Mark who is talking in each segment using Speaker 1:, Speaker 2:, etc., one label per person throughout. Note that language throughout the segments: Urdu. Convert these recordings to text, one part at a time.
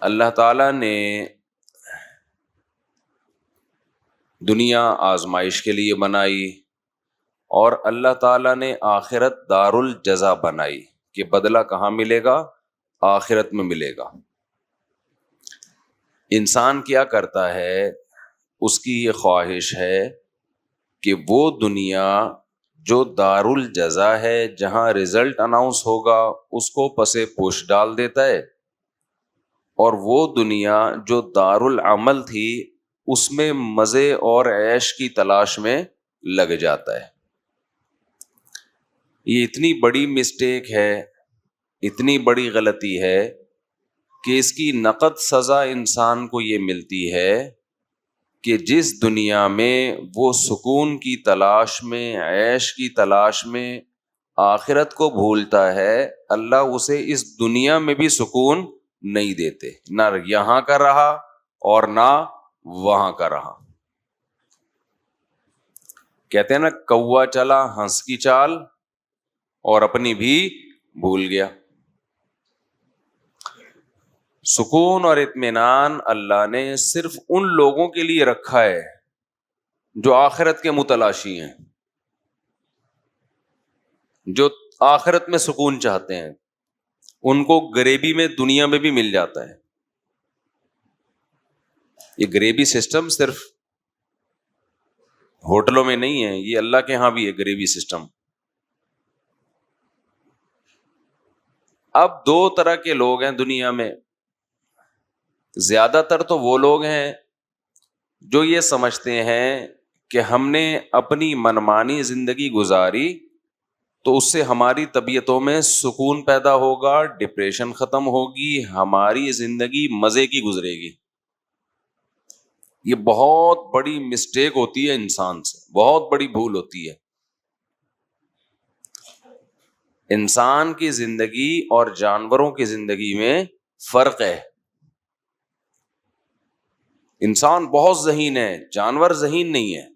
Speaker 1: اللہ تعالیٰ نے دنیا آزمائش کے لیے بنائی، اور اللہ تعالیٰ نے آخرت دار الجزا بنائی کہ بدلہ کہاں ملے گا؟ آخرت میں ملے گا۔ انسان کیا کرتا ہے؟ اس کی یہ خواہش ہے کہ وہ دنیا جو دار الجزا ہے، جہاں رزلٹ اناؤنس ہوگا، اس کو پسے پوش ڈال دیتا ہے، اور وہ دنیا جو دار العمل تھی اس میں مزے اور عیش کی تلاش میں لگ جاتا ہے۔ یہ اتنی بڑی مسٹیک ہے، اتنی بڑی غلطی ہے کہ اس کی نقد سزا انسان کو یہ ملتی ہے کہ جس دنیا میں وہ سکون کی تلاش میں، عیش کی تلاش میں آخرت کو بھولتا ہے، اللہ اسے اس دنیا میں بھی سکون نہیں دیتے، نہ یہاں کا رہا اور نہ وہاں کا رہا۔ کہتے ہیں نا، کوا چلا ہنس کی چال اور اپنی بھی بھول گیا۔ سکون اور اطمینان اللہ نے صرف ان لوگوں کے لیے رکھا ہے جو آخرت کے متلاشی ہیں، جو آخرت میں سکون چاہتے ہیں۔ ان کو غریبی میں دنیا میں بھی مل جاتا ہے۔ یہ غریبی سسٹم صرف ہوٹلوں میں نہیں ہے، یہ اللہ کے ہاں بھی ہے غریبی سسٹم۔ اب دو طرح کے لوگ ہیں دنیا میں۔ زیادہ تر تو وہ لوگ ہیں جو یہ سمجھتے ہیں کہ ہم نے اپنی منمانی زندگی گزاری تو اس سے ہماری طبیعتوں میں سکون پیدا ہوگا، ڈپریشن ختم ہوگی، ہماری زندگی مزے کی گزرے گی۔ یہ بہت بڑی مسٹیک ہوتی ہے انسان سے، بہت بڑی بھول ہوتی ہے۔ انسان کی زندگی اور جانوروں کی زندگی میں فرق ہے۔ انسان بہت ذہین ہے، جانور ذہین نہیں ہے۔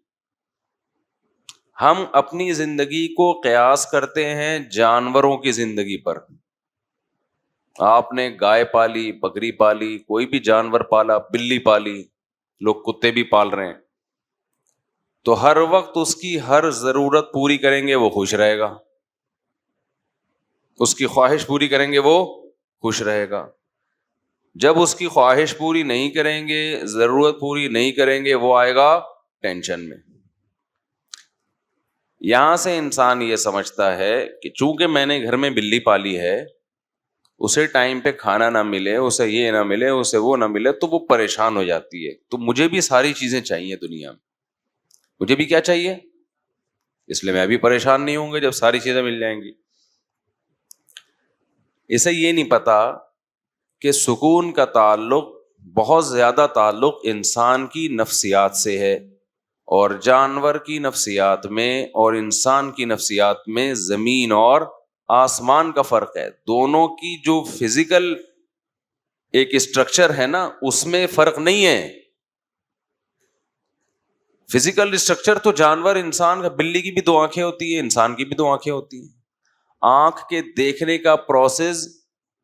Speaker 1: ہم اپنی زندگی کو قیاس کرتے ہیں جانوروں کی زندگی پر۔ آپ نے گائے پالی، بکری پالی، کوئی بھی جانور پالا، بلی پالی، لوگ کتے بھی پال رہے ہیں، تو ہر وقت اس کی ہر ضرورت پوری کریں گے وہ خوش رہے گا، اس کی خواہش پوری کریں گے وہ خوش رہے گا۔ جب اس کی خواہش پوری نہیں کریں گے، ضرورت پوری نہیں کریں گے، وہ آئے گا ٹینشن میں۔ یہاں سے انسان یہ سمجھتا ہے کہ چونکہ میں نے گھر میں بلی پالی ہے، اسے ٹائم پہ کھانا نہ ملے، اسے یہ نہ ملے، اسے وہ نہ ملے، تو وہ پریشان ہو جاتی ہے۔ تو مجھے بھی ساری چیزیں چاہیے دنیا میں، مجھے بھی کیا چاہیے، اس لیے میں بھی پریشان نہیں ہوں گا جب ساری چیزیں مل جائیں گی۔ اسے یہ نہیں پتا کہ سکون کا تعلق، بہت زیادہ تعلق انسان کی نفسیات سے ہے، اور جانور کی نفسیات میں اور انسان کی نفسیات میں زمین اور آسمان کا فرق ہے۔ دونوں کی جو فزیکل ایک اسٹرکچر ہے نا، اس میں فرق نہیں ہے۔ فزیکل اسٹرکچر تو جانور، انسان کا، بلی کی بھی دو آنکھیں ہوتی ہیں، انسان کی بھی دو آنکھیں ہوتی ہیں۔ آنکھ کے دیکھنے کا پروسیس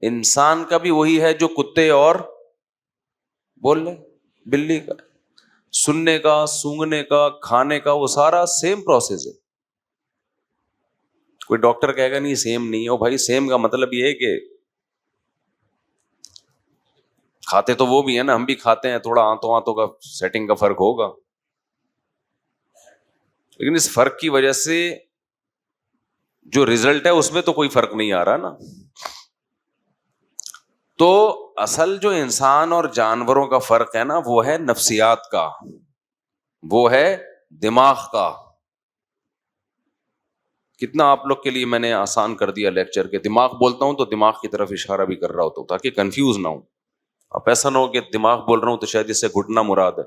Speaker 1: انسان کا بھی وہی ہے جو کتے اور بول لیں بلی کا، سننے کا، سونگنے کا، کھانے کا، وہ سارا سیم پروسیس ہے۔ کوئی ڈاکٹر کہے گا نہیں سیم نہیں ہے، بھائی سیم کا مطلب یہ ہے کہ کھاتے تو وہ بھی ہیں نا، ہم بھی کھاتے ہیں، تھوڑا آنتوں کا سیٹنگ کا فرق ہوگا، لیکن اس فرق کی وجہ سے جو رزلٹ ہے اس میں تو کوئی فرق نہیں آ رہا نا۔ تو اصل جو انسان اور جانوروں کا فرق ہے نا، وہ ہے نفسیات کا، وہ ہے دماغ کا۔ کتنا آپ لوگ کے لیے میں نے آسان کر دیا لیکچر کے، دماغ بولتا ہوں تو دماغ کی طرف اشارہ بھی کر رہا ہوتا ہوں تاکہ کنفیوز نہ ہوں۔ اب ایسا نہ ہو کہ دماغ بول رہا ہوں تو شاید اس سے گھٹنا مراد ہے۔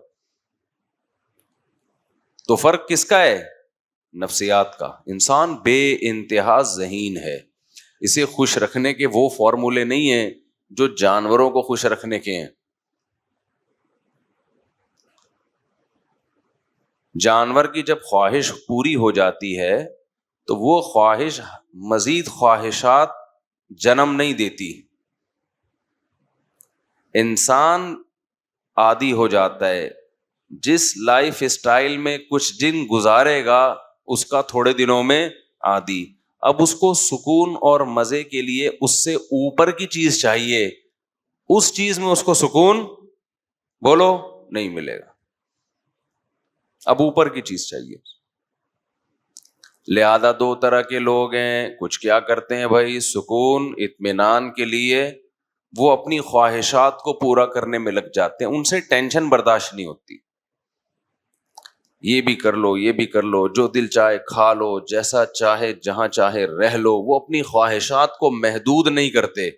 Speaker 1: تو فرق کس کا ہے؟ نفسیات کا۔ انسان بے انتہا ذہین ہے، اسے خوش رکھنے کے وہ فارمولے نہیں ہیں جو جانوروں کو خوش رکھنے کے ہیں۔ جانور کی جب خواہش پوری ہو جاتی ہے تو وہ خواہش مزید خواہشات جنم نہیں دیتی۔ انسان عادی ہو جاتا ہے، جس لائف اسٹائل میں کچھ دن گزارے گا اس کا تھوڑے دنوں میں عادی. اب اس کو سکون اور مزے کے لیے اس سے اوپر کی چیز چاہیے، اس چیز میں اس کو سکون بولو نہیں ملے گا، اب اوپر کی چیز چاہیے. لہذا دو طرح کے لوگ ہیں، کچھ کیا کرتے ہیں بھائی، سکون اطمینان کے لیے وہ اپنی خواہشات کو پورا کرنے میں لگ جاتے ہیں، ان سے ٹینشن برداشت نہیں ہوتی، یہ بھی کر لو یہ بھی کر لو، جو دل چاہے کھا لو، جیسا چاہے جہاں چاہے رہ لو، وہ اپنی خواہشات کو محدود نہیں کرتے.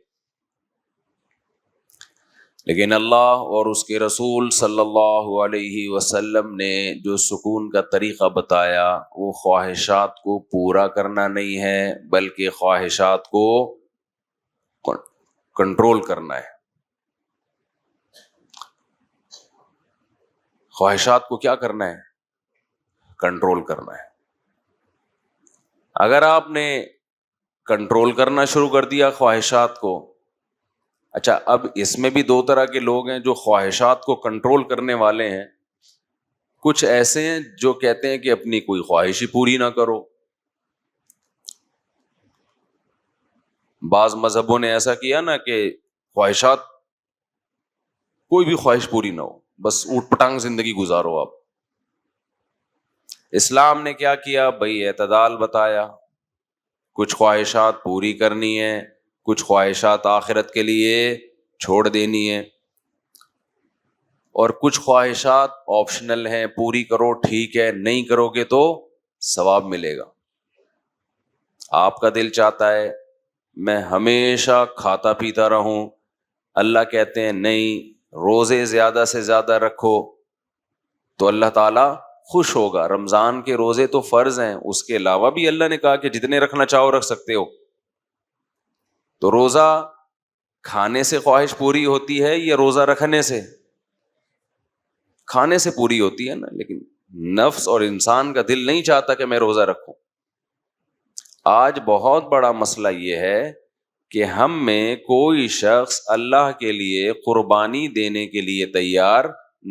Speaker 1: لیکن اللہ اور اس کے رسول صلی اللہ علیہ وسلم نے جو سکون کا طریقہ بتایا وہ خواہشات کو پورا کرنا نہیں ہے، بلکہ خواہشات کو کنٹرول کرنا ہے. خواہشات کو کیا کرنا ہے؟ کنٹرول کرنا ہے. اگر آپ نے کنٹرول کرنا شروع کر دیا خواہشات کو، اچھا اب اس میں بھی دو طرح کے لوگ ہیں جو خواہشات کو کنٹرول کرنے والے ہیں. کچھ ایسے ہیں جو کہتے ہیں کہ اپنی کوئی خواہش ہی پوری نہ کرو. بعض مذہبوں نے ایسا کیا نا کہ خواہشات، کوئی بھی خواہش پوری نہ ہو، بس اوٹ پٹانگ زندگی گزارو. آپ اسلام نے کیا کیا بھائی، اعتدال بتایا. کچھ خواہشات پوری کرنی ہے، کچھ خواہشات آخرت کے لیے چھوڑ دینی ہے، اور کچھ خواہشات آپشنل ہیں، پوری کرو ٹھیک ہے، نہیں کرو گے تو ثواب ملے گا. آپ کا دل چاہتا ہے میں ہمیشہ کھاتا پیتا رہوں، اللہ کہتے ہیں نہیں، روزے زیادہ سے زیادہ رکھو تو اللہ تعالیٰ خوش ہوگا. رمضان کے روزے تو فرض ہیں، اس کے علاوہ بھی اللہ نے کہا کہ جتنے رکھنا چاہو رکھ سکتے ہو. تو روزہ کھانے سے خواہش پوری ہوتی ہے یا روزہ رکھنے سے؟ کھانے سے پوری ہوتی ہے نا، لیکن نفس اور انسان کا دل نہیں چاہتا کہ میں روزہ رکھوں. آج بہت بڑا مسئلہ یہ ہے کہ ہم میں کوئی شخص اللہ کے لیے قربانی دینے کے لیے تیار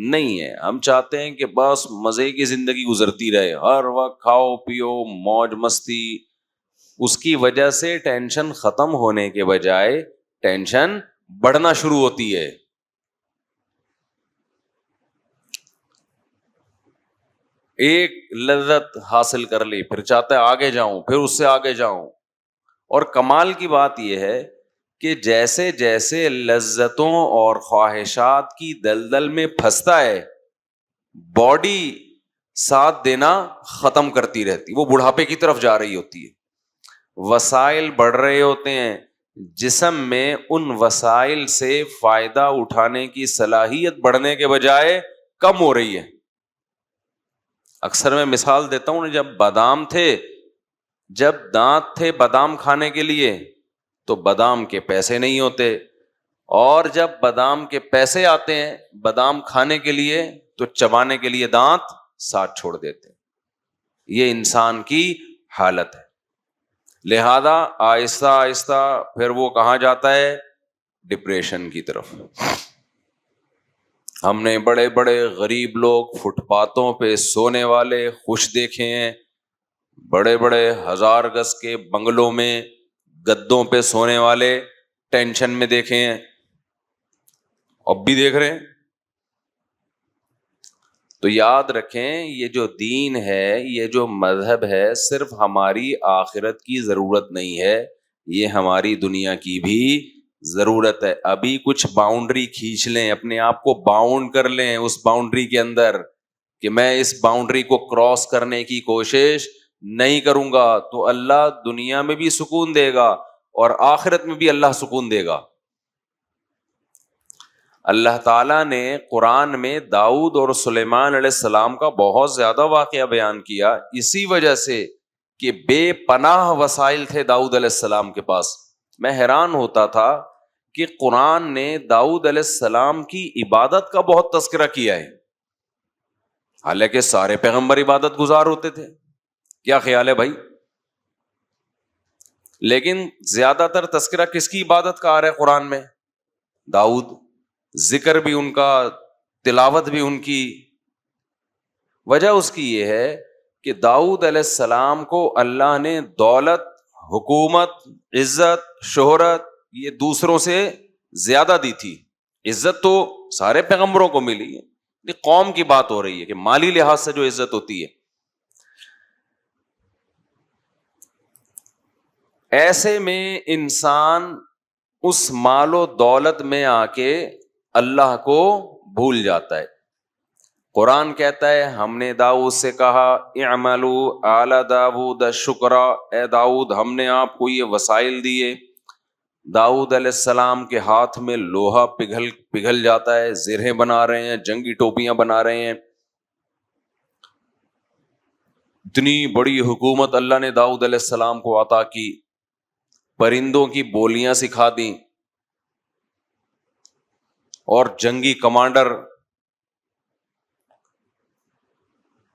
Speaker 1: نہیں ہے. ہم چاہتے ہیں کہ بس مزے کی زندگی گزرتی رہے، ہر وقت کھاؤ پیو موج مستی. اس کی وجہ سے ٹینشن ختم ہونے کے بجائے ٹینشن بڑھنا شروع ہوتی ہے. ایک لذت حاصل کر لی، پھر چاہتا ہے آگے جاؤں، پھر اس سے آگے جاؤں. اور کمال کی بات یہ ہے کہ جیسے جیسے لذتوں اور خواہشات کی دلدل میں پھنستا ہے، باڈی ساتھ دینا ختم کرتی رہتی، وہ بڑھاپے کی طرف جا رہی ہوتی ہے. وسائل بڑھ رہے ہوتے ہیں، جسم میں ان وسائل سے فائدہ اٹھانے کی صلاحیت بڑھنے کے بجائے کم ہو رہی ہے. اکثر میں مثال دیتا ہوں، جب بادام تھے، جب دانت تھے بادام کھانے کے لیے تو بادام کے پیسے نہیں ہوتے، اور جب بادام کے پیسے آتے ہیں بادام کھانے کے لیے تو چبانے کے لیے دانت ساتھ چھوڑ دیتے. یہ انسان کی حالت ہے. لہذا آہستہ آہستہ پھر وہ کہاں جاتا ہے؟ ڈپریشن کی طرف. ہم نے بڑے بڑے غریب لوگ فٹ پاتھوں پہ سونے والے خوش دیکھے ہیں، بڑے بڑے 1000 گز کے بنگلوں میں گدوں پہ سونے والے ٹینشن میں دیکھے ہیں، اب بھی دیکھ رہے ہیں. تو یاد رکھیں، یہ جو دین ہے، یہ جو مذہب ہے، صرف ہماری آخرت کی ضرورت نہیں ہے، یہ ہماری دنیا کی بھی ضرورت ہے. ابھی کچھ باؤنڈری کھینچ لیں، اپنے آپ کو باؤنڈ کر لیں اس باؤنڈری کے اندر کہ میں اس باؤنڈری کو کراس کرنے کی کوشش نہیں کروں گا، تو اللہ دنیا میں بھی سکون دے گا اور آخرت میں بھی اللہ سکون دے گا. اللہ تعالیٰ نے قرآن میں داؤد اور سلیمان علیہ السلام کا بہت زیادہ واقعہ بیان کیا، اسی وجہ سے کہ بے پناہ وسائل تھے داؤد علیہ السلام کے پاس. میں حیران ہوتا تھا کہ قرآن نے داؤد علیہ السلام کی عبادت کا بہت تذکرہ کیا ہے، حالانکہ سارے پیغمبر عبادت گزار ہوتے تھے. کیا خیال ہے بھائی؟ لیکن زیادہ تر تذکرہ کس کی عبادت کا آ رہا ہے قرآن میں؟ داؤد. ذکر بھی ان کا، تلاوت بھی ان کی. وجہ اس کی یہ ہے کہ داؤد علیہ السلام کو اللہ نے دولت، حکومت، عزت، شہرت یہ دوسروں سے زیادہ دی تھی. عزت تو سارے پیغمبروں کو ملی ہے، یہ قوم کی بات ہو رہی ہے کہ مالی لحاظ سے جو عزت ہوتی ہے. ایسے میں انسان اس مال و دولت میں آ کے اللہ کو بھول جاتا ہے. قرآن کہتا ہے ہم نے داؤد سے کہا اعملوا آل داؤد شکرا، اے داؤد ہم نے آپ کو یہ وسائل دیے. داؤد علیہ السلام کے ہاتھ میں لوہا پگھل جاتا ہے، زرہیں بنا رہے ہیں، جنگی ٹوپیاں بنا رہے ہیں. اتنی بڑی حکومت اللہ نے داؤد علیہ السلام کو عطا کی، پرندوں کی بولیاں سکھا دیں، اور جنگی کمانڈر.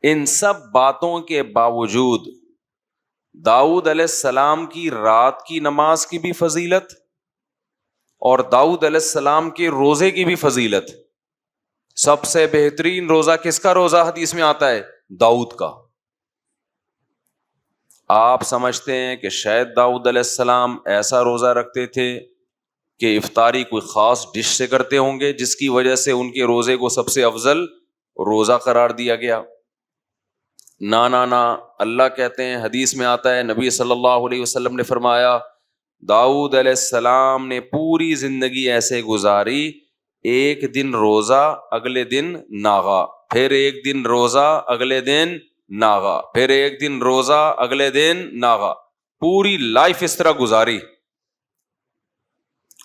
Speaker 1: ان سب باتوں کے باوجود داؤد علیہ السلام کی رات کی نماز کی بھی فضیلت اور داؤد علیہ السلام کے روزے کی بھی فضیلت. سب سے بہترین روزہ کس کا روزہ حدیث میں آتا ہے؟ داؤد کا. آپ سمجھتے ہیں کہ شاید داؤد علیہ السلام ایسا روزہ رکھتے تھے کہ افطاری کوئی خاص ڈش سے کرتے ہوں گے جس کی وجہ سے ان کے روزے کو سب سے افضل روزہ قرار دیا گیا؟ نا. اللہ کہتے ہیں، حدیث میں آتا ہے، نبی صلی اللہ علیہ وسلم نے فرمایا داؤد علیہ السلام نے پوری زندگی ایسے گزاری، ایک دن روزہ اگلے دن ناغا، پھر ایک دن روزہ اگلے دن ناغا، پھر ایک دن روزہ اگلے دن ناغا. پوری لائف اس طرح گزاری.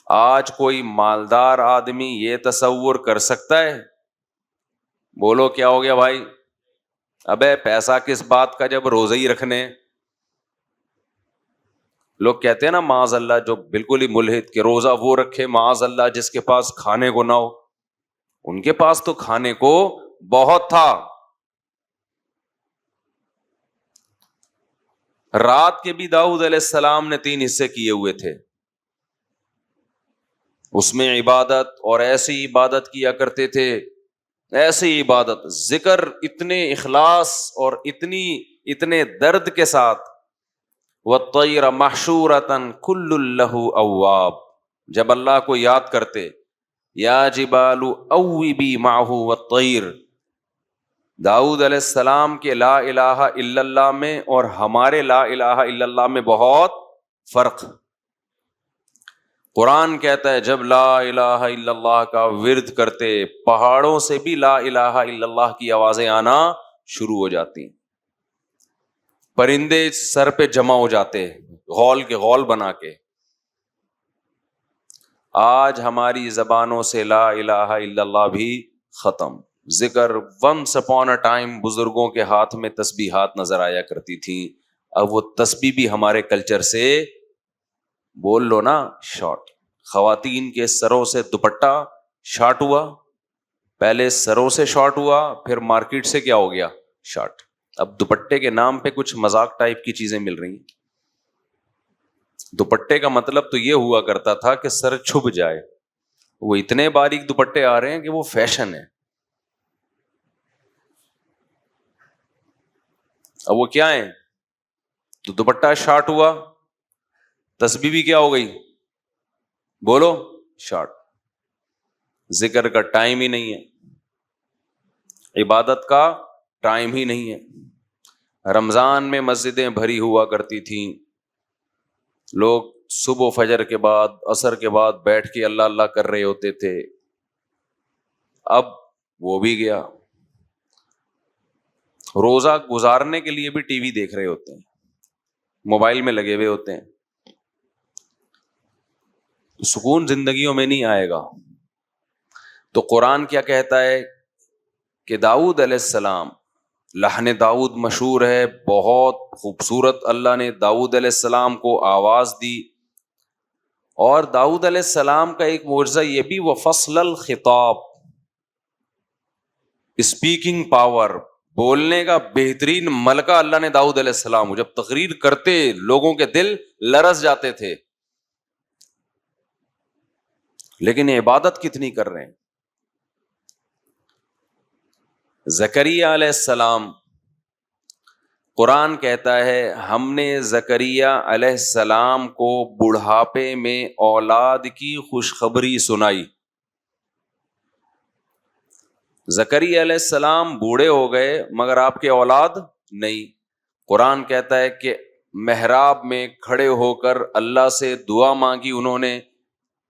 Speaker 1: آج کوئی مالدار آدمی یہ تصور کر سکتا ہے؟ بولو کیا ہو گیا بھائی؟ ابے پیسہ کس بات کا جب روزے ہی رکھنے. لوگ کہتے ہیں نا معاذ اللہ، جو بالکل ہی ملحد کہ روزہ وہ رکھے معاذ اللہ جس کے پاس کھانے کو نہ ہو. ان کے پاس تو کھانے کو بہت تھا. رات کے بھی داؤد علیہ السلام نے 3 حصے کیے ہوئے تھے، اس میں عبادت، اور ایسی عبادت کیا کرتے تھے، ایسی عبادت، ذکر اتنے اخلاص اور اتنے درد کے ساتھ. وَالطَّيْرَ مَحْشُورَةً كُلٌّ لَّهُ أَوَّابٌ، جب اللہ کو یاد کرتے، یا جبال اوبی معه والطیر. داؤد علیہ السلام کے لا الہ الا اللہ میں اور ہمارے لا الہ الا اللہ میں بہت فرق. قرآن کہتا ہے جب لا الہ الا اللہ کا ورد کرتے، پہاڑوں سے بھی لا الہ الا اللہ کی آوازیں آنا شروع ہو جاتی، پرندے سر پہ جمع ہو جاتے غول کے غول بنا کے. آج ہماری زبانوں سے لا الہ الا اللہ بھی ختم. ذکر ونس اپون اے ٹائم بزرگوں کے ہاتھ میں تسبیحات نظر آیا کرتی تھیں، اب وہ تسبیح بھی ہمارے کلچر سے بول لو نا شارٹ. خواتین کے سروں سے دوپٹہ شارٹ ہوا، پہلے سروں سے شارٹ ہوا، پھر مارکیٹ سے کیا ہو گیا؟ شارٹ. اب دوپٹے کے نام پہ کچھ مذاق ٹائپ کی چیزیں مل رہی ہیں. دوپٹے کا مطلب تو یہ ہوا کرتا تھا کہ سر چھپ جائے، وہ اتنے باریک دوپٹے آ رہے ہیں کہ وہ فیشن ہے. اب وہ کیا ہے؟ تو دوپٹہ شارٹ ہوا، تسبیح بھی کیا ہو گئی؟ بولو شارٹ. ذکر کا ٹائم ہی نہیں ہے، عبادت کا ٹائم ہی نہیں ہے. رمضان میں مسجدیں بھری ہوا کرتی تھیں، لوگ صبح و فجر کے بعد، عصر کے بعد بیٹھ کے اللہ اللہ کر رہے ہوتے تھے. اب وہ بھی گیا. روزہ گزارنے کے لیے بھی ٹی وی دیکھ رہے ہوتے ہیں، موبائل میں لگے ہوئے ہوتے ہیں. سکون زندگیوں میں نہیں آئے گا. تو قرآن کیا کہتا ہے کہ داؤد علیہ السلام، لحن داؤد مشہور ہے، بہت خوبصورت اللہ نے داؤد علیہ السلام کو آواز دی. اور داؤد علیہ السلام کا ایک معجزہ یہ بھی، وفصل الخطاب، اسپیکنگ پاور، بولنے کا بہترین ملکہ اللہ نے داؤد علیہ السلام کو. جب تقریر کرتے لوگوں کے دل لرز جاتے تھے. لیکن عبادت کتنی کر رہے ہیں؟ زکریہ علیہ السلام، قرآن کہتا ہے ہم نے زکریہ علیہ السلام کو بڑھاپے میں اولاد کی خوشخبری سنائی. زکریہ علیہ السلام بوڑھے ہو گئے مگر آپ کے اولاد نہیں. قرآن کہتا ہے کہ محراب میں کھڑے ہو کر اللہ سے دعا مانگی انہوں نے،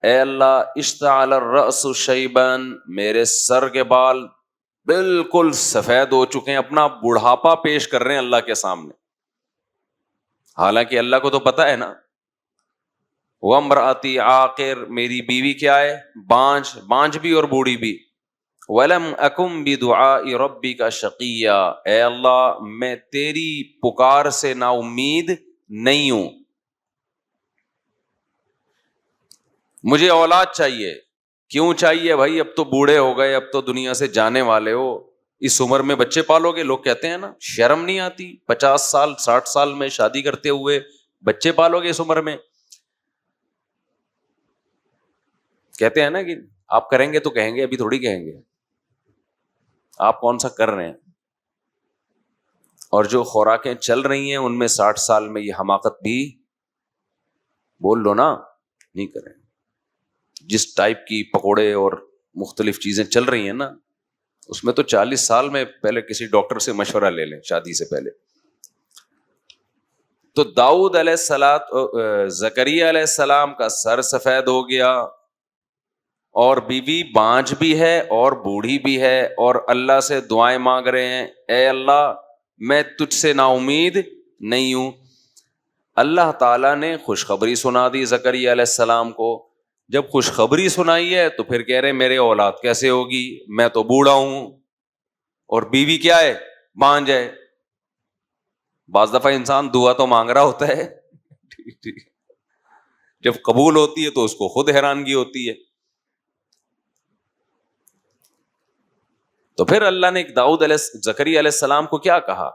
Speaker 1: اے اللہ اشتعل الرأس شیبان، میرے سر کے بال بالکل سفید ہو چکے ہیں، اپنا بڑھاپا پیش کر رہے ہیں اللہ کے سامنے. حالانکہ اللہ کو تو پتا ہے نا. وامرأتی عاقر، میری بیوی کیا ہے؟ بانجھ بھی اور بوڑھی بھی. وَلَمْ أَكُمْ بِدُعَاءِ رَبِّكَ شَقِيًّا، اے اللہ میں تیری پکار سے نا امید نہیں ہوں. مجھے اولاد چاہیے. کیوں چاہیے بھائی؟ اب تو بوڑھے ہو گئے، اب تو دنیا سے جانے والے ہو، اس عمر میں بچے پالو گے؟ لوگ کہتے ہیں نا، شرم نہیں آتی 50 سال 60 سال میں شادی کرتے ہوئے بچے پالو گے اس عمر میں؟ کہتے ہیں نا کہ آپ کریں گے تو کہیں گے، ابھی تھوڑی کہیں گے. آپ کون سا کر رہے ہیں؟ اور جو خوراکیں چل رہی ہیں ان میں 60 سال میں یہ حماقت بھی بول لو نا نہیں کریں. جس ٹائپ کی پکوڑے اور مختلف چیزیں چل رہی ہیں نا، اس میں تو 40 سال میں پہلے کسی ڈاکٹر سے مشورہ لے لیں شادی سے پہلے. تو داؤد علیہ زکریہ علیہ السلام کا سر سفید ہو گیا، اور بیوی بانجھ بھی ہے اور بوڑھی بھی ہے، اور اللہ سے دعائیں مانگ رہے ہیں، اے اللہ میں تجھ سے نا امید نہیں ہوں. اللہ تعالیٰ نے خوشخبری سنا دی زکریہ علیہ السلام کو. جب خوشخبری سنائی ہے تو پھر کہہ رہے میرے اولاد کیسے ہوگی، میں تو بوڑھا ہوں اور بیوی کیا ہے؟ بانجھ ہے. بعض دفعہ انسان دعا تو مانگ رہا ہوتا ہے جب قبول ہوتی ہے تو اس کو خود حیرانگی ہوتی ہے. تو پھر اللہ نے زکریہ علیہ السلام کو کیا کہا؟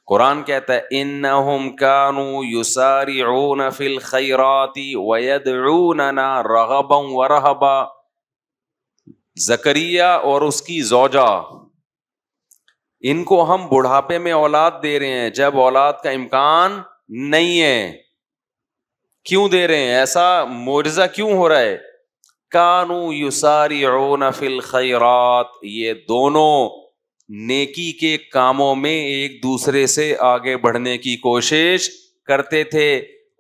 Speaker 1: قرآن کہتا ہے انہم کانوا یسارعون فی الخیرات ویدعوننا رغبا ورہبا. زکریہ اور اس کی زوجہ، ان کو ہم بڑھاپے میں اولاد دے رہے ہیں جب اولاد کا امکان نہیں ہے. کیوں دے رہے ہیں؟ ایسا معجزہ کیوں ہو رہا ہے؟ کانوا یسارعون فی الخیرات، یہ دونوں نیکی کے کاموں میں ایک دوسرے سے آگے بڑھنے کی کوشش کرتے تھے.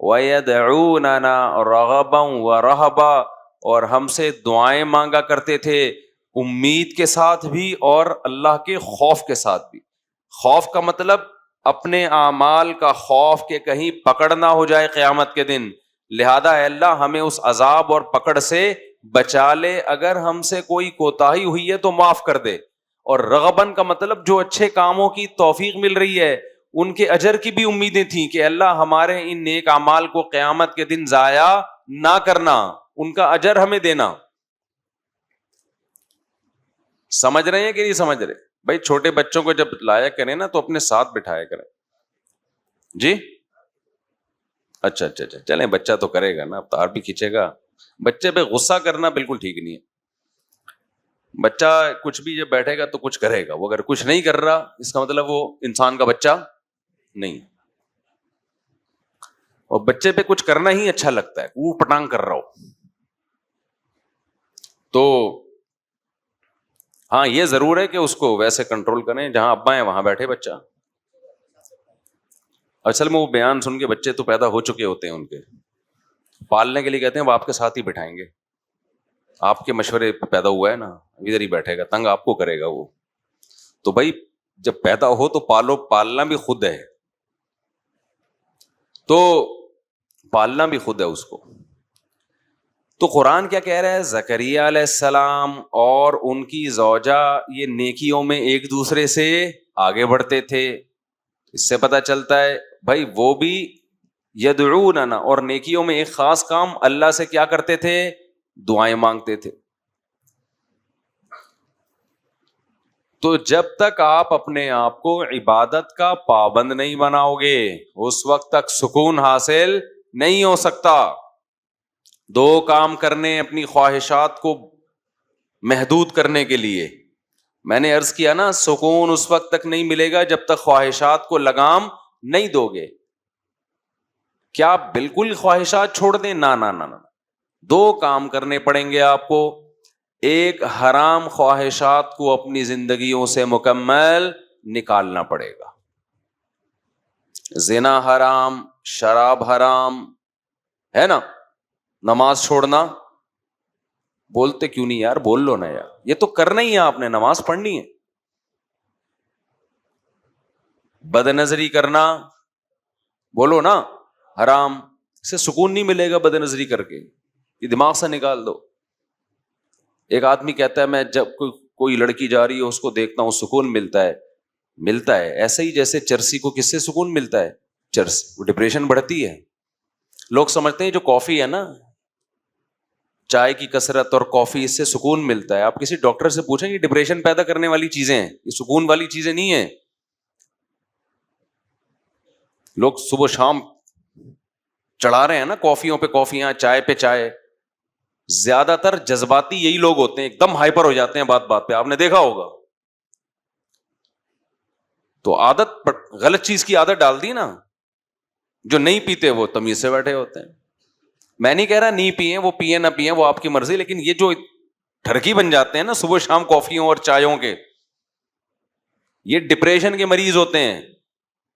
Speaker 1: وَيَدْعُونَنَا رَغَبًا وَرَهَبًا، اور ہم سے دعائیں مانگا کرتے تھے، امید کے ساتھ بھی اور اللہ کے خوف کے ساتھ بھی. خوف کا مطلب اپنے اعمال کا خوف کہ کہیں پکڑ نہ ہو جائے قیامت کے دن، لہذا اے اللہ ہمیں اس عذاب اور پکڑ سے بچا لے، اگر ہم سے کوئی کوتاہی ہوئی ہے تو معاف کر دے. اور رغبن کا مطلب جو اچھے کاموں کی توفیق مل رہی ہے ان کے اجر کی بھی امیدیں تھیں کہ اللہ ہمارے ان نیک اعمال کو قیامت کے دن ضائع نہ کرنا، ان کا اجر ہمیں دینا. سمجھ رہے ہیں کہ نہیں سمجھ رہے؟ بھائی چھوٹے بچوں کو جب لایا کریں نا تو اپنے ساتھ بٹھایا کریں. جی اچھا چلیں، بچہ تو کرے گا نا، اب تار بھی کھینچے گا. بچے پہ غصہ کرنا بالکل ٹھیک نہیں ہے. بچہ کچھ بھی جب بیٹھے گا تو کچھ کرے گا، وہ اگر کچھ نہیں کر رہا اس کا مطلب وہ انسان کا بچہ نہیں. اور بچے پہ کچھ کرنا ہی اچھا لگتا ہے، وہ پٹانگ کر رہا ہو تو ہاں یہ ضرور ہے کہ اس کو ویسے کنٹرول کریں جہاں ابا ہیں وہاں بیٹھے بچہ. اصل میں وہ بیان سن کے بچے تو پیدا ہو چکے ہوتے ہیں، ان کے پالنے کے لیے کہتے ہیں وہ آپ کے ساتھ ہی بٹھائیں گے، آپ کے مشورے پہ پیدا ہوا ہے نا، ادھر ہی بیٹھے گا، تنگ آپ کو کرے گا وہ. تو بھائی جب پیدا ہو تو پالو، پالنا بھی خود ہے، تو پالنا بھی خود ہے اس کو. تو قرآن کیا کہہ رہا ہے؟ زکریا علیہ السلام اور ان کی زوجہ یہ نیکیوں میں ایک دوسرے سے آگے بڑھتے تھے. اس سے پتہ چلتا ہے بھائی وہ بھی یدعوننا، اور نیکیوں میں ایک خاص کام اللہ سے کیا کرتے تھے؟ دعائیں مانگتے تھے. تو جب تک آپ اپنے آپ کو عبادت کا پابند نہیں بناؤ گے اس وقت تک سکون حاصل نہیں ہو سکتا. دو کام کرنے اپنی خواہشات کو محدود کرنے کے لیے، میں نے عرض کیا نا، سکون اس وقت تک نہیں ملے گا جب تک خواہشات کو لگام نہیں دو گے. کیا آپ بالکل خواہشات چھوڑ دیں؟ نہ نہ نہ نہ. دو کام کرنے پڑیں گے آپ کو. ایک، حرام خواہشات کو اپنی زندگیوں سے مکمل نکالنا پڑے گا. زنا حرام، شراب حرام ہے نا. نماز چھوڑنا، بولتے کیوں نہیں یار، بول لو نا یار، یہ تو کرنا ہی ہے، آپ نے نماز پڑھنی ہے. بد نظری کرنا، بولو نا حرام. اس سے سکون نہیں ملے گا بد نظری کر کے، یہ دماغ سے نکال دو. ایک آدمی کہتا ہے میں جب کوئی لڑکی جا رہی ہے اس کو دیکھتا ہوں سکون ملتا ہے. ملتا ہے ایسے ہی جیسے چرسی کو کس سے سکون ملتا ہے؟ چرس، وہ ڈپریشن بڑھتی ہے. لوگ سمجھتے ہیں جو کافی ہے نا، چائے کی کثرت اور کافی، اس سے سکون ملتا ہے. آپ کسی ڈاکٹر سے پوچھیں یہ ڈپریشن پیدا کرنے والی چیزیں ہیں، یہ سکون والی چیزیں نہیں ہیں. لوگ صبح شام چڑھا رہے ہیں نا کافیوں پہ کافیاں، چائے پہ چائے. زیادہ تر جذباتی یہی لوگ ہوتے ہیں، ایک دم ہائپر ہو جاتے ہیں بات بات پہ، آپ نے دیکھا ہوگا. تو عادت، غلط چیز کی عادت ڈال دی نا. جو نہیں پیتے وہ تمیز سے بیٹھے ہوتے ہیں. میں نہیں کہہ رہا نہیں پیئیں، وہ پیئیں نہ پیئیں وہ آپ کی مرضی، لیکن یہ جو ٹھرکی بن جاتے ہیں نا صبح شام کافیوں اور چایوں کے، یہ ڈپریشن کے مریض ہوتے ہیں.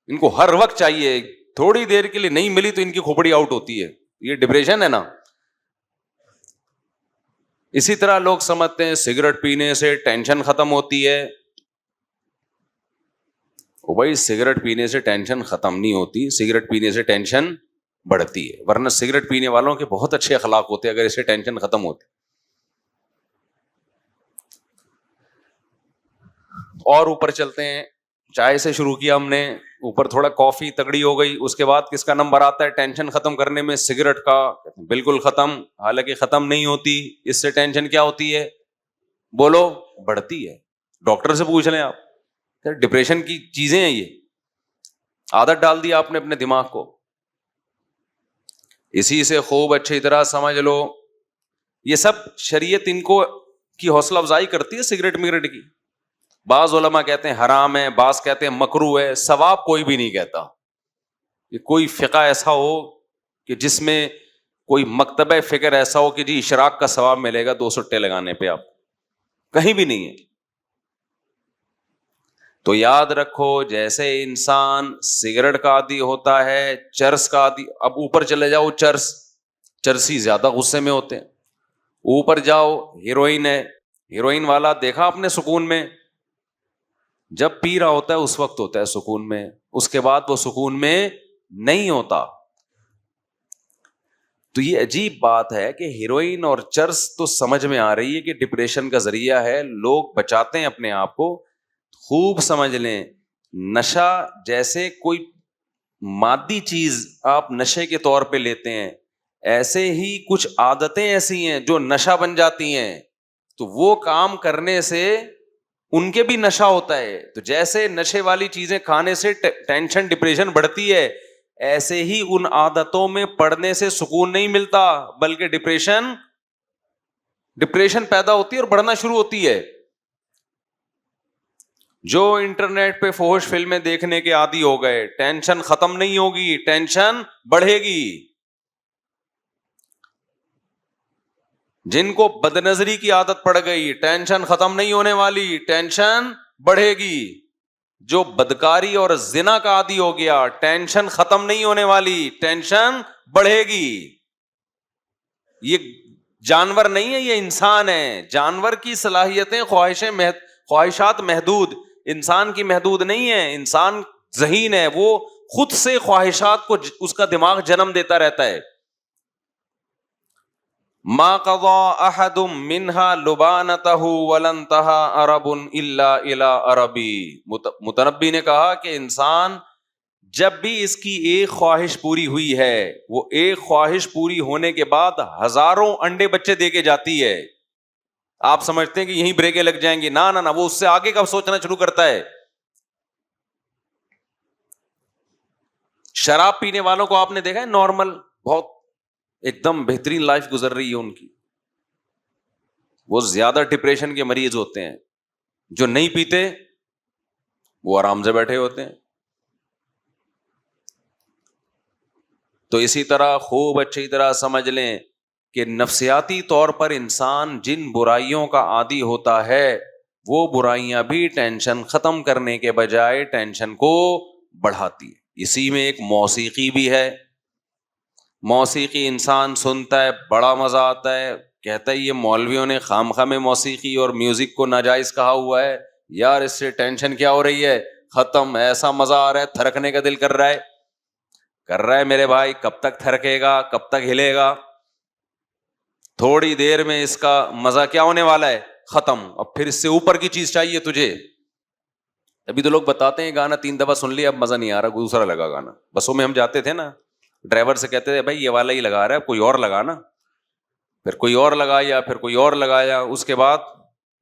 Speaker 1: ان کو ہر وقت چاہیے، تھوڑی دیر کے لیے نہیں ملی تو ان کی کھوپڑی آؤٹ ہوتی ہے. یہ ڈپریشن ہے نا. اسی طرح لوگ سمجھتے ہیں سگریٹ پینے سے ٹینشن ختم ہوتی ہے. بھائی سگریٹ پینے سے ٹینشن ختم نہیں ہوتی، سگریٹ پینے سے ٹینشن بڑھتی ہے. ورنہ سگریٹ پینے والوں کے بہت اچھے اخلاق ہوتے ہیں اگر اسے ٹینشن ختم ہوتی. اور اوپر چلتے ہیں. چائے سے شروع کیا ہم نے، اوپر تھوڑا کافی تگڑی ہو گئی، اس کے بعد کس کا نمبر آتا ہے ٹینشن ختم کرنے میں؟ سگریٹ کا. بالکل ختم، حالانکہ ختم نہیں ہوتی. اس سے ٹینشن کیا ہوتی ہے؟ بولو، بڑھتی ہے. ڈاکٹر سے پوچھ لیں آپ، ڈپریشن کی چیزیں ہیں یہ. عادت ڈال دی آپ نے اپنے دماغ کو. اسی سے خوب اچھی طرح سمجھ لو، یہ سب شریعت ان کو کی حوصلہ افزائی کرتی ہے سگریٹ مگریٹ کی. بعض علماء کہتے ہیں حرام ہے، بعض کہتے ہیں مکروہ ہے، ثواب کوئی بھی نہیں کہتا. یہ کوئی فقہ ایسا ہو کہ جس میں کوئی مکتبہ فکر ایسا ہو کہ جی اشراق کا ثواب ملے گا 2 سٹے لگانے پہ، آپ کہیں بھی نہیں ہے. تو یاد رکھو، جیسے انسان سگریٹ کا عادی ہوتا ہے، چرس کا عادی. اب اوپر چلے جاؤ، چرسی زیادہ غصے میں ہوتے ہیں. اوپر جاؤ، ہیروئن ہے، ہیروئن والا دیکھا آپ نے سکون میں، جب پی رہا ہوتا ہے اس وقت ہوتا ہے سکون میں، اس کے بعد وہ سکون میں نہیں ہوتا. تو یہ عجیب بات ہے کہ ہیروئن اور چرس تو سمجھ میں آ رہی ہے کہ ڈپریشن کا ذریعہ ہے، لوگ بچاتے ہیں اپنے آپ کو. خوب سمجھ لیں، نشہ جیسے کوئی مادی چیز آپ نشے کے طور پہ لیتے ہیں، ایسے ہی کچھ عادتیں ایسی ہیں جو نشہ بن جاتی ہیں. تو وہ کام کرنے سے ان کے بھی نشہ ہوتا ہے. تو جیسے نشے والی چیزیں کھانے سے ٹینشن ڈپریشن بڑھتی ہے، ایسے ہی ان عادتوں میں پڑنے سے سکون نہیں ملتا، بلکہ ڈپریشن پیدا ہوتی ہے اور بڑھنا شروع ہوتی ہے. جو انٹرنیٹ پہ فحش فلمیں دیکھنے کے عادی ہو گئے، ٹینشن ختم نہیں ہوگی، ٹینشن بڑھے گی. جن کو بد نظری کی عادت پڑ گئی، ٹینشن ختم نہیں ہونے والی، ٹینشن بڑھے گی. جو بدکاری اور زنا کا عادی ہو گیا، ٹینشن ختم نہیں ہونے والی، ٹینشن بڑھے گی. یہ جانور نہیں ہے، یہ انسان ہے. جانور کی صلاحیتیں، خواہشات محدود، انسان کی محدود نہیں ہے. انسان ذہین ہے، وہ خود سے خواہشات کو اس کا دماغ جنم دیتا رہتا ہے. ما قضى احد منها لبانته ولا انتهى عرب الا الى عربی. متنبی نے کہا کہ انسان جب بھی اس کی ایک خواہش پوری ہوئی ہے، وہ ایک خواہش پوری ہونے کے بعد ہزاروں انڈے بچے دے کے جاتی ہے. آپ سمجھتے ہیں کہ یہیں بریکیں لگ جائیں گی، نہ نہ نہ، وہ اس سے آگے کا سوچنا شروع کرتا ہے. شراب پینے والوں کو آپ نے دیکھا ہے، نارمل بہت ایک دم بہترین لائف گزر رہی ہے ان کی، وہ زیادہ ڈپریشن کے مریض ہوتے ہیں. جو نہیں پیتے وہ آرام سے بیٹھے ہوتے ہیں. تو اسی طرح خوب اچھی طرح سمجھ لیں کہ نفسیاتی طور پر انسان جن برائیوں کا عادی ہوتا ہے وہ برائیاں بھی ٹینشن ختم کرنے کے بجائے ٹینشن کو بڑھاتی ہے. اسی میں ایک موسیقی بھی ہے. موسیقی انسان سنتا ہے بڑا مزہ آتا ہے, کہتا ہے یہ مولویوں نے خام خواہ میں موسیقی اور میوزک کو ناجائز کہا ہوا ہے, یار اس سے ٹینشن کیا ہو رہی ہے, ختم, ایسا مزہ آ رہا ہے, تھرکنے کا دل کر رہا ہے میرے بھائی. کب تک تھرکے گا, کب تک ہلے گا؟ تھوڑی دیر میں اس کا مزہ کیا ہونے والا ہے, ختم. اب پھر اس سے اوپر کی چیز چاہیے تجھے. ابھی تو لوگ بتاتے ہیں گانا 3 دفعہ سن لیا اب مزہ نہیں آ رہا, دوسرا لگا گانا. بسوں میں ہم جاتے تھے نا, ڈرائیور سے کہتے تھے بھائی یہ والا ہی لگا رہا ہے, کوئی اور لگا نا. پھر کوئی اور لگایا, پھر کوئی اور لگایا, اس کے بعد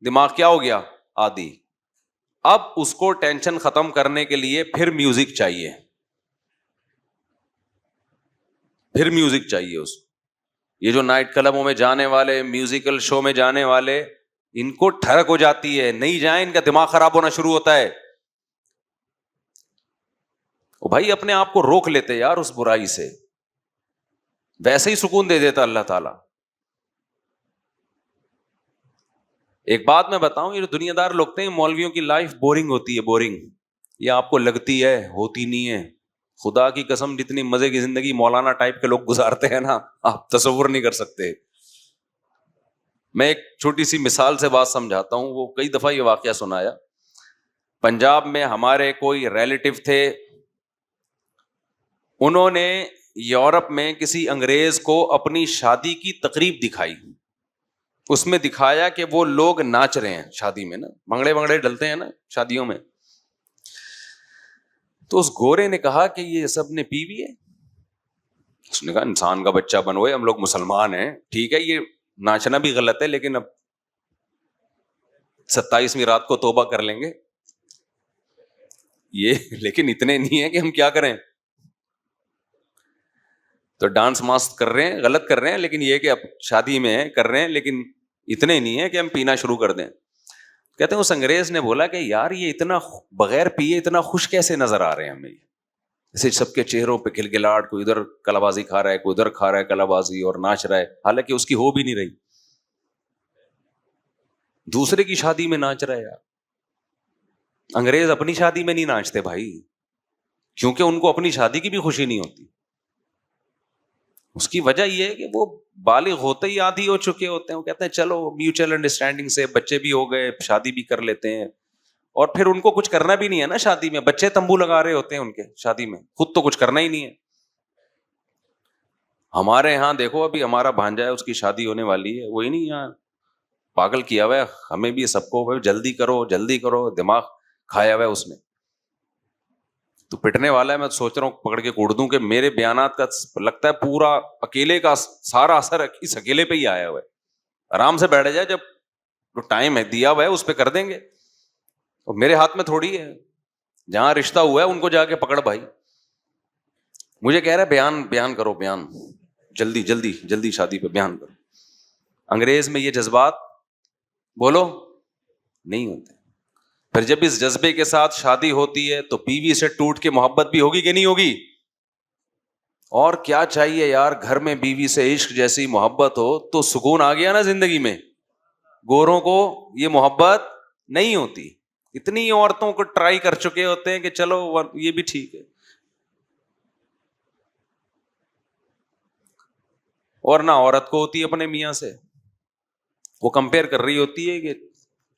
Speaker 1: دماغ کیا ہو گیا, عادی. اب اس کو ٹینشن ختم کرنے کے لیے پھر میوزک چاہیے, پھر میوزک چاہیے اس. یہ جو نائٹ کلبوں میں جانے والے, میوزیکل شو میں جانے والے, ان کو ٹھڑک ہو جاتی ہے, نہیں جائیں ان کا دماغ خراب ہونا شروع ہوتا ہے. بھائی اپنے آپ کو روک لیتے یار اس برائی سے, ویسے ہی سکون دے دیتا اللہ تعالیٰ. ایک بات میں بتاؤں, یہ جو دنیا دار لوگ ہیں مولویوں کی لائف بورنگ ہوتی ہے, بورنگ. یہ آپ کو لگتی ہے, ہوتی نہیں ہے. خدا کی قسم جتنی مزے کی زندگی مولانا ٹائپ کے لوگ گزارتے ہیں نا, آپ تصور نہیں کر سکتے. میں ایک چھوٹی سی مثال سے بات سمجھاتا ہوں, وہ کئی دفعہ یہ واقعہ سنایا. پنجاب میں ہمارے کوئی ریلیٹو تھے, انہوں نے یورپ میں کسی انگریز کو اپنی شادی کی تقریب دکھائی. اس میں دکھایا کہ وہ لوگ ناچ رہے ہیں شادی میں نا, بھنگڑے بھنگڑے ڈلتے ہیں نا شادیوں میں. تو اس گورے نے کہا کہ یہ سب نے پی بھی ہے. اس نے کہا انسان کا بچہ بنوئے, ہم لوگ مسلمان ہیں, ٹھیک ہے یہ ناچنا بھی غلط ہے لیکن اب 27ویں رات کو توبہ کر لیں گے یہ, لیکن اتنے نہیں ہے کہ ہم کیا کریں. تو ڈانس ماسک کر رہے ہیں, غلط کر رہے ہیں, لیکن یہ کہ اب شادی میں کر رہے ہیں, لیکن اتنے نہیں ہے کہ ہم پینا شروع کر دیں. کہتے ہیں اس انگریز نے بولا کہ یار یہ اتنا بغیر پیے اتنا خوش کیسے نظر آ رہے ہیں ہمیں, جیسے سب کے چہروں پہ کھلکھلاہٹ, کوئی ادھر کلا بازی کھا رہا ہے, کوئی ادھر کھا رہا ہے کلا بازی اور ناچ رہا ہے, حالانکہ اس کی ہو بھی نہیں رہی, دوسرے کی شادی میں ناچ رہا ہے. یار انگریز اپنی شادی میں نہیں ناچتے بھائی, کیونکہ ان کو اپنی شادی کی بھی خوشی نہیں ہوتی. اس کی وجہ یہ ہے کہ وہ بالغ ہوتے ہی عادی ہو چکے ہوتے ہیں. وہ کہتے ہیں چلو میوچل انڈرسٹینڈنگ سے بچے بھی ہو گئے, شادی بھی کر لیتے ہیں, اور پھر ان کو کچھ کرنا بھی نہیں ہے نا شادی میں. بچے تمبو لگا رہے ہوتے ہیں ان کے شادی میں, خود تو کچھ کرنا ہی نہیں ہے. ہمارے یہاں دیکھو, ابھی ہمارا بھانجا ہے, اس کی شادی ہونے والی ہے, وہی نہیں یہاں پاگل کیا ہوا ہے ہمیں بھی سب کو, جلدی کرو جلدی کرو, دماغ کھایا ہوا ہے اس نے. تو پٹنے والا ہے, میں سوچ رہا ہوں پکڑ کے کوڑ دوں, کہ میرے بیانات کا لگتا ہے پورا اکیلے کا سارا اثر اس اکیلے پہ ہی آیا ہوا ہے. آرام سے بیٹھ جائے, جب ٹائم ہے دیا ہوا ہے اس پہ کر دیں گے, اور میرے ہاتھ میں تھوڑی ہے. جہاں رشتہ ہوا ہے ان کو جا کے پکڑ بھائی. مجھے کہہ رہا ہے بیان کرو, بیان جلدی جلدی جلدی شادی پہ بیان کرو. انگریز میں یہ جذبات بولو نہیں ہوتے. پھر جب اس جذبے کے ساتھ شادی ہوتی ہے تو بیوی سے ٹوٹ کے محبت بھی ہوگی کہ نہیں ہوگی؟ اور کیا چاہیے یار, گھر میں بیوی سے عشق جیسی محبت ہو تو سکون آ گیا نا زندگی میں. گوروں کو یہ محبت نہیں ہوتی. اتنی عورتوں کو ٹرائی کر چکے ہوتے ہیں کہ چلو یہ بھی ٹھیک ہے, اور نہ عورت کو ہوتی ہے اپنے میاں سے. وہ کمپیئر کر رہی ہوتی ہے کہ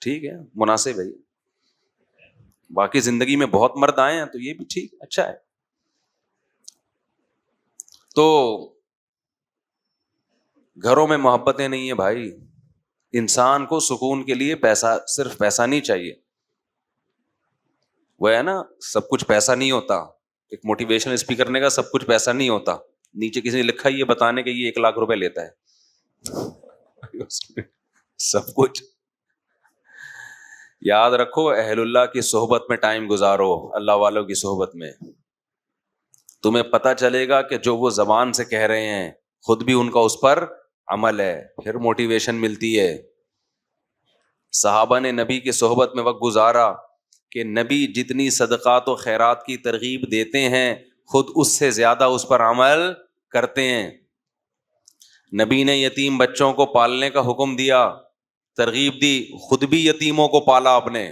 Speaker 1: ٹھیک ہے مناسب ہے, باقی زندگی میں بہت مرد آئے ہیں تو یہ بھی ٹھیک اچھا ہے. تو گھروں میں محبتیں نہیں ہیں بھائی. انسان کو سکون کے لیے پیسہ, صرف پیسہ نہیں چاہیے. وہ ہے نا, سب کچھ پیسہ نہیں ہوتا. ایک موٹیویشن اسپیکر نے کہا سب کچھ پیسہ نہیں ہوتا, نیچے کسی نے لکھا یہ بتانے کہ یہ 1 لاکھ روپے لیتا ہے. سب کچھ یاد رکھو, اہل اللہ کی صحبت میں ٹائم گزارو, اللہ والوں کی صحبت میں. تمہیں پتہ چلے گا کہ جو وہ زبان سے کہہ رہے ہیں خود بھی ان کا اس پر عمل ہے, پھر موٹیویشن ملتی ہے. صحابہ نے نبی کی صحبت میں وقت گزارا کہ نبی جتنی صدقات و خیرات کی ترغیب دیتے ہیں خود اس سے زیادہ اس پر عمل کرتے ہیں. نبی نے یتیم بچوں کو پالنے کا حکم دیا، ترغیب دی، خود بھی یتیموں کو پالا آپ نے.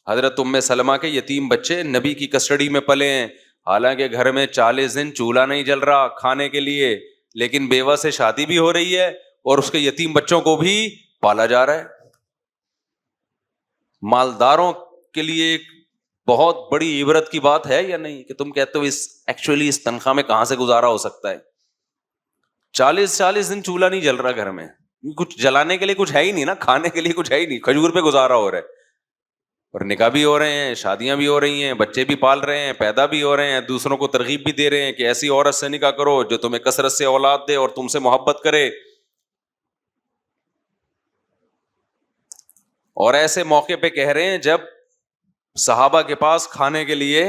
Speaker 1: حضرت ام سلمہ کے یتیم بچے نبی کی کسٹڈی میں پلے ہیں، حالانکہ گھر میں 40 دن چولہا نہیں جل رہا کھانے کے لیے، لیکن بیوہ سے شادی بھی ہو رہی ہے اور اس کے یتیم بچوں کو بھی پالا جا رہا ہے. مالداروں کے لیے ایک بہت بڑی عبرت کی بات ہے یا نہیں کہ تم کہتے ہو اس تنخواہ میں کہاں سے گزارا ہو سکتا ہے. 40 دن چولہا نہیں جل رہا گھر میں، کچھ جلانے کے لیے کچھ ہے ہی نہیں نا، کھانے کے لیے کچھ ہے ہی نہیں، کھجور پہ گزارا ہو رہا ہے. اور نکاح بھی ہو رہے ہیں، شادیاں بھی ہو رہی ہیں، بچے بھی پال رہے ہیں، پیدا بھی ہو رہے ہیں، دوسروں کو ترغیب بھی دے رہے ہیں کہ ایسی عورت سے نکاح کرو جو تمہیں کثرت سے اولاد دے اور تم سے محبت کرے. اور ایسے موقع پہ کہہ رہے ہیں جب صحابہ کے پاس کھانے کے لیے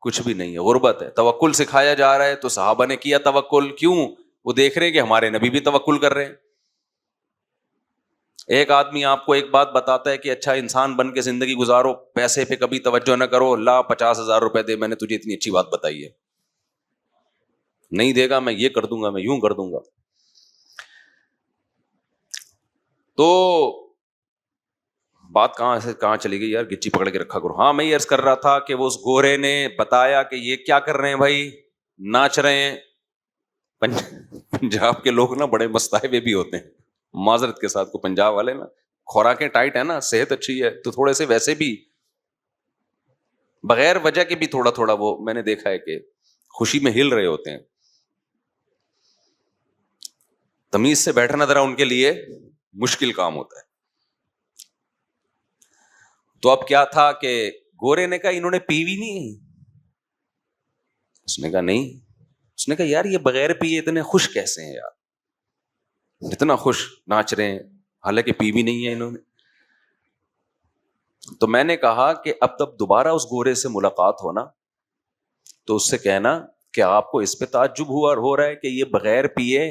Speaker 1: کچھ بھی نہیں ہے، غربت ہے. توکل سکھایا جا رہا ہے تو صحابہ نے کیا توکل. کیوں؟ وہ دیکھ رہے ہیں کہ ہمارے نبی بھی توکل کر رہے ہیں. ایک آدمی آپ کو ایک بات بتاتا ہے کہ اچھا انسان بن کے زندگی گزارو، پیسے پہ کبھی توجہ نہ کرو، اللہ 50,000 روپے دے، میں نے تجھے اتنی اچھی بات بتائی ہے. نہیں دے گا میں یہ کر دوں گا، میں یوں کر دوں گا. تو بات کہاں سے کہاں چلی گئی یار، گچی پکڑ کے رکھا کرو. ہاں میں یہ عرض کر رہا تھا کہ وہ اس گورے نے بتایا کہ یہ کیا کر رہے ہیں بھائی، ناچ رہے ہیں. پنجاب کے لوگ نا بڑے مستائبے بھی ہوتے ہیں، معذرت کے ساتھ. کو پنجاب والے نا خوراکیں ٹائٹ ہے نا، صحت اچھی ہے تو تھوڑے سے ویسے بھی بغیر وجہ کے بھی تھوڑا تھوڑا وہ میں نے دیکھا ہے کہ خوشی میں ہل رہے ہوتے ہیں. تمیز سے بیٹھنا ذرا ان کے لیے مشکل کام ہوتا ہے. تو اب کیا تھا کہ گورے نے کہا انہوں نے پیوی نہیں. اس نے کہا نہیں. اس نے کہا یار یہ بغیر پیے اتنے خوش کیسے ہیں یار، اتنا خوش ناچ رہے ہیں حالانکہ پیوی نہیں ہے انہوں نے. تو میں نے کہا کہ اب تب دوبارہ اس گورے سے ملاقات ہونا تو اس سے کہنا کہ آپ کو اس پہ تعجب ہوا اور ہو رہا ہے کہ یہ بغیر پیے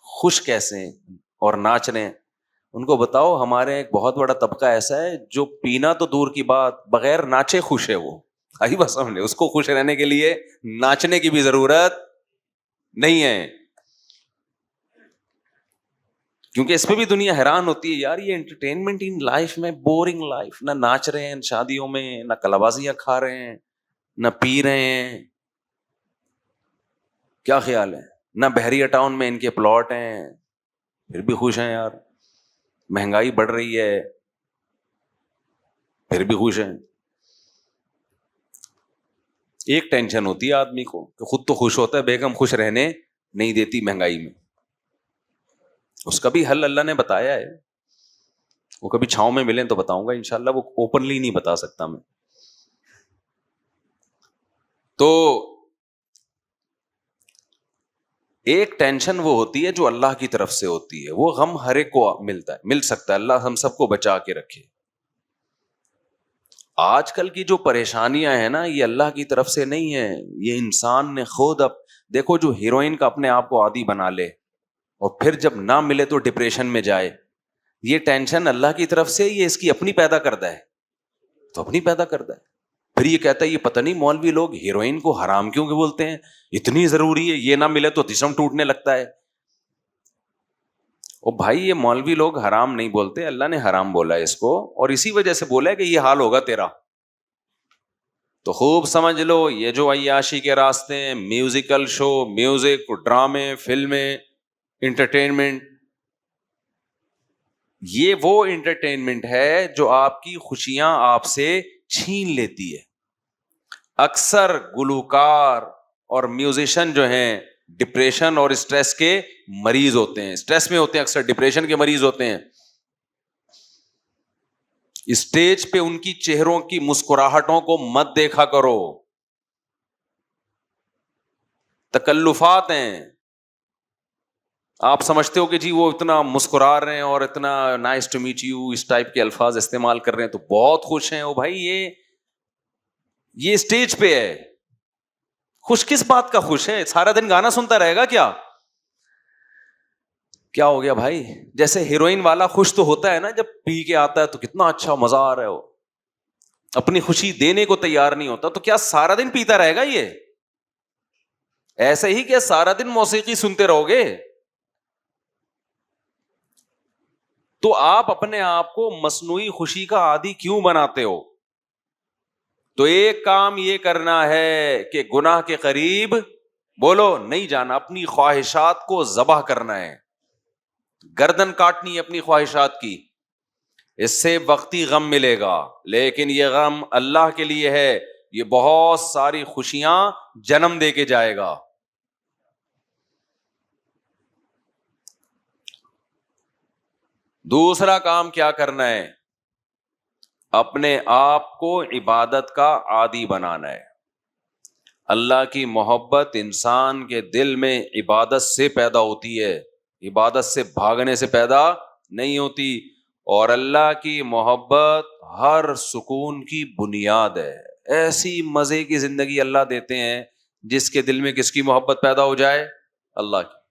Speaker 1: خوش کیسے ہیں اور ناچ رہے ہیں. ان کو بتاؤ ہمارے ایک بہت بڑا طبقہ ایسا ہے جو پینا تو دور کی بات بغیر ناچے خوش ہے. وہ آئی بس سمجھ لے، اس کو خوش رہنے کے لیے ناچنے کی بھی ضرورت نہیں ہے. کیونکہ اس پہ بھی دنیا حیران ہوتی ہے یار، یہ انٹرٹینمنٹ ان لائف میں بورنگ لائف، نہ ناچ رہے ہیں شادیوں میں، نہ کلابازیاں کھا رہے ہیں، نہ پی رہے ہیں. کیا خیال ہے؟ نہ بحریہ ٹاؤن میں ان کے پلاٹ ہیں پھر بھی خوش ہیں یار. مہنگائی بڑھ رہی ہے پھر بھی خوش ہیں. ایک ٹینشن ہوتی ہے آدمی کو کہ خود تو خوش ہوتا ہے، بیگم خوش رہنے نہیں دیتی مہنگائی میں. اس کا بھی حل اللہ نے بتایا ہے، وہ کبھی چھاؤں میں ملیں تو بتاؤں گا انشاءاللہ، وہ اوپنلی نہیں بتا سکتا میں. تو ایک ٹینشن وہ ہوتی ہے جو اللہ کی طرف سے ہوتی ہے، وہ غم ہر ایک کو ملتا ہے، مل سکتا ہے. اللہ ہم سب کو بچا کے رکھے. آج کل کی جو پریشانیاں ہیں نا یہ اللہ کی طرف سے نہیں ہے، یہ انسان نے خود. اب دیکھو جو ہیروئن کا اپنے آپ کو عادی بنا لے اور پھر جب نہ ملے تو ڈپریشن میں جائے، یہ ٹینشن اللہ کی طرف سے یہ اس کی اپنی پیدا کرتا ہے. تو اپنی پیدا کرتا ہے. پھر یہ کہتا ہے یہ پتہ نہیں مولوی لوگ ہیروئن کو حرام کیوں کہ بولتے ہیں، اتنی ضروری ہے، یہ نہ ملے تو جسم ٹوٹنے لگتا ہے. او بھائی یہ مولوی لوگ حرام نہیں بولتے، اللہ نے حرام بولا ہے اس کو، اور اسی وجہ سے بولا ہے کہ یہ حال ہوگا تیرا. تو خوب سمجھ لو یہ جو عیاشی کے راستے ہیں، میوزیکل شو، میوزک، ڈرامے، فلمیں، انٹرٹینمنٹ، یہ وہ انٹرٹینمنٹ ہے جو آپ کی خوشیاں آپ سے چھین لیتی ہے. اکثر گلوکار اور میوزیشین جو ہیں ڈپریشن اور اسٹریس کے مریض ہوتے ہیں، اسٹریس میں ہوتے ہیں، اکثر ڈپریشن کے مریض ہوتے ہیں. اسٹیج پہ ان کی چہروں کی مسکراہٹوں کو مت دیکھا کرو، تکلفات ہیں. آپ سمجھتے ہو کہ جی وہ اتنا مسکرا رہے ہیں اور اتنا نائس ٹو میٹ یو اس ٹائپ کے الفاظ استعمال کر رہے ہیں تو بہت خوش ہیں. او بھائی یہ اسٹیج پہ ہے، خوش کس بات کا خوش ہے؟ سارا دن گانا سنتا رہے گا کیا؟ کیا ہو گیا بھائی؟ جیسے ہیروئن والا خوش تو ہوتا ہے نا جب پی کے آتا ہے تو کتنا اچھا مزہ آ رہا ہے، وہ اپنی خوشی دینے کو تیار نہیں ہوتا، تو کیا سارا دن پیتا رہے گا یہ؟ ایسے ہی کیا سارا دن موسیقی سنتے رہو گے؟ تو آپ اپنے آپ کو مصنوعی خوشی کا عادی کیوں بناتے ہو؟ تو ایک کام یہ کرنا ہے کہ گناہ کے قریب بولو نہیں جانا، اپنی خواہشات کو ذبح کرنا ہے، گردن کاٹنی ہے اپنی خواہشات کی. اس سے وقتی غم ملے گا، لیکن یہ غم اللہ کے لیے ہے، یہ بہت ساری خوشیاں جنم دے کے جائے گا. دوسرا کام کیا کرنا ہے؟ اپنے آپ کو عبادت کا عادی بنانا ہے. اللہ کی محبت انسان کے دل میں عبادت سے پیدا ہوتی ہے، عبادت سے بھاگنے سے پیدا نہیں ہوتی. اور اللہ کی محبت ہر سکون کی بنیاد ہے. ایسی مزے کی زندگی اللہ دیتے ہیں جس کے دل میں کس کی محبت پیدا ہو جائے؟ اللہ کی.